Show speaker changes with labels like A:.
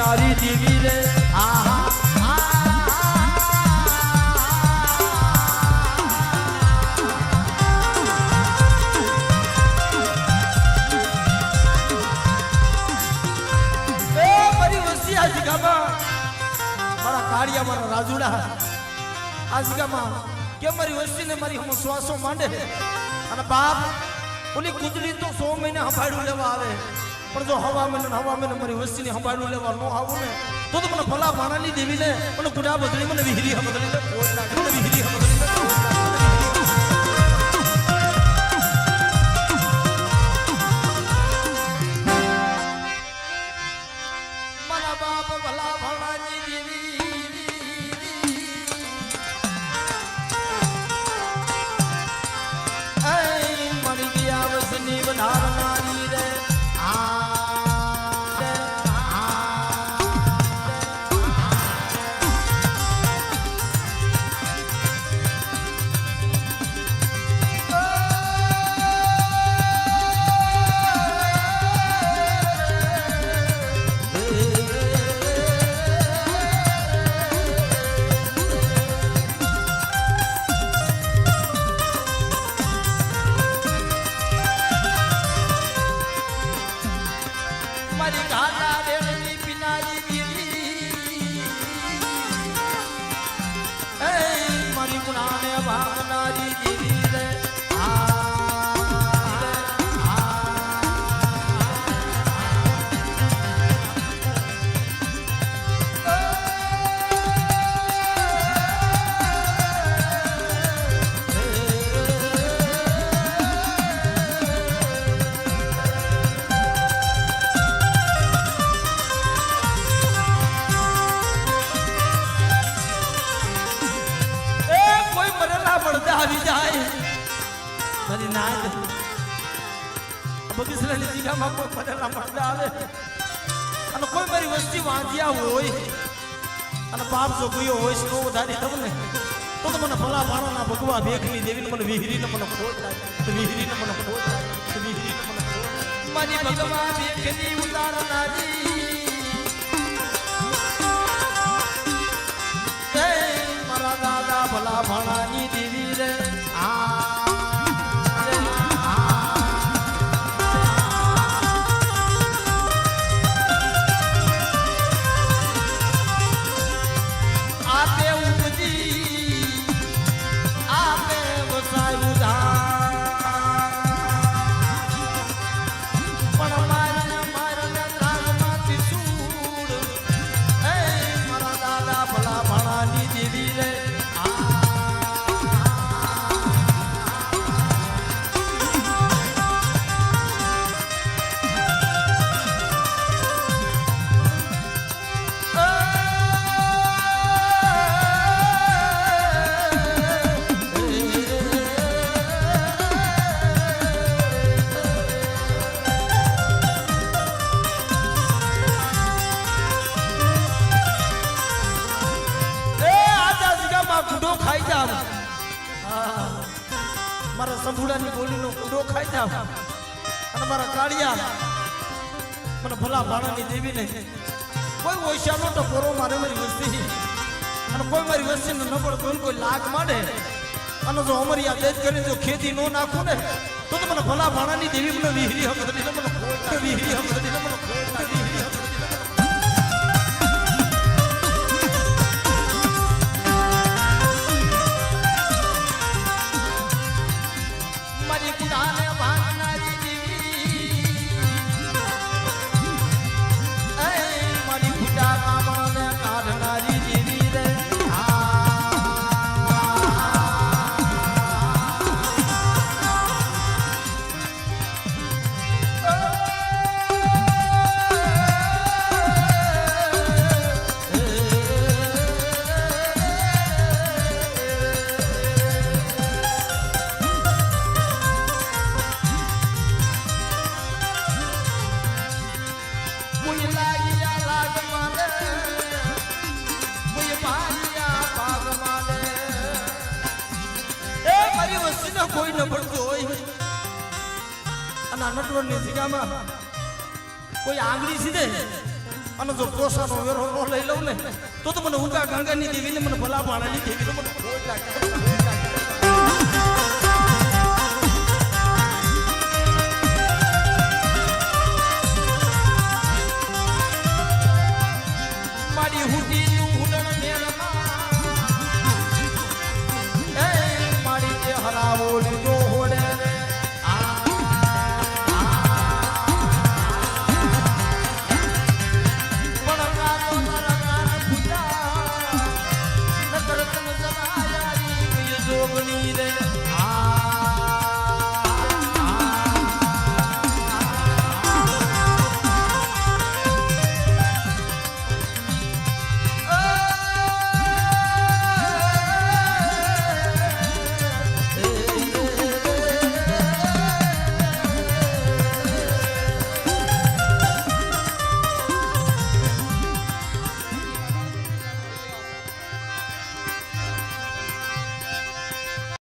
A: નારી દેવી રે આહા મારા કાળિયા મારા રાજુડા આ જગામાં કે મારી વસ્તીને મારી હમ શ્વાસો માંડે અને બાપ ઓલી કુદડી તો 100 મહિને સંભાળ્યું લેવા આવે પણ જો હવા મહિને મારી વસ્તીને સંભાળ્યું લેવા ન આવું ને તો મને ભલા માણાની દેવી ને મને ગુડા બદલી મને વિહરી બદલી ને કોઈ લાગે મને વિહરી બદલી ને મારા બાપ ભલા ભલાની દેવી બનારનારી રે આવી જાય મારી નાદ બગીસરાની જગ્યામાં કોઈ પડેલા પડદા આવે અને કોઈ મારી વસ્તી વાંચ્યા હોય અને પાપ જો ગયો હોય નો વધારી તમને તો મને ભલા માણાના ભગવા ભેખની દેવીને મને વિહરીને મને ખોટ લાગે તો વિહરીને મને ખોટ લાગે તો વિહરીને મને ખોટ મારી ભગવા ભેખની ઉતારનારી મારા દાદા ભલા ભાણાની દેવી રે આપે ઉપજી આપે વસાયું પણ મારા ત્રાસમાંથી છૂડ મારા દાદા ભલા ભાણાની દેવી રે મારા સંભુડાની બોલીનો કુડો ખાઈ જાવ અને મારા કાળિયા મને ભલા ભાણાની દેવીને કોઈ ઓછાનો તો પોરો મારે મારી વસ્તી અને કોઈ મારી વસ્તીને નબળ કોઈ લાગ માંડે અને જો અમારી આ દેજ કરી જો ખેતી નો નાખું ને તો મને ભલા ભાણાની દેવી મને વિહરી હકતી મને વિહરી હકતી મને વિહરી હકતી કોઈ ન પડતો હોય અને નટવરની જગ્યામાં કોઈ આંગળી સીધે અને જો પોસાનો વેરો નો લઈ લઉં ને તો મને ઉગા ગંગાની દેવીને મને ભલા ભાણાની દેવીને મને ખોટ લાગે. મારી હુટીનું હુડણ મેળમાં એ મારી જે હરાવો લીધો હોડે રે જોગણી રે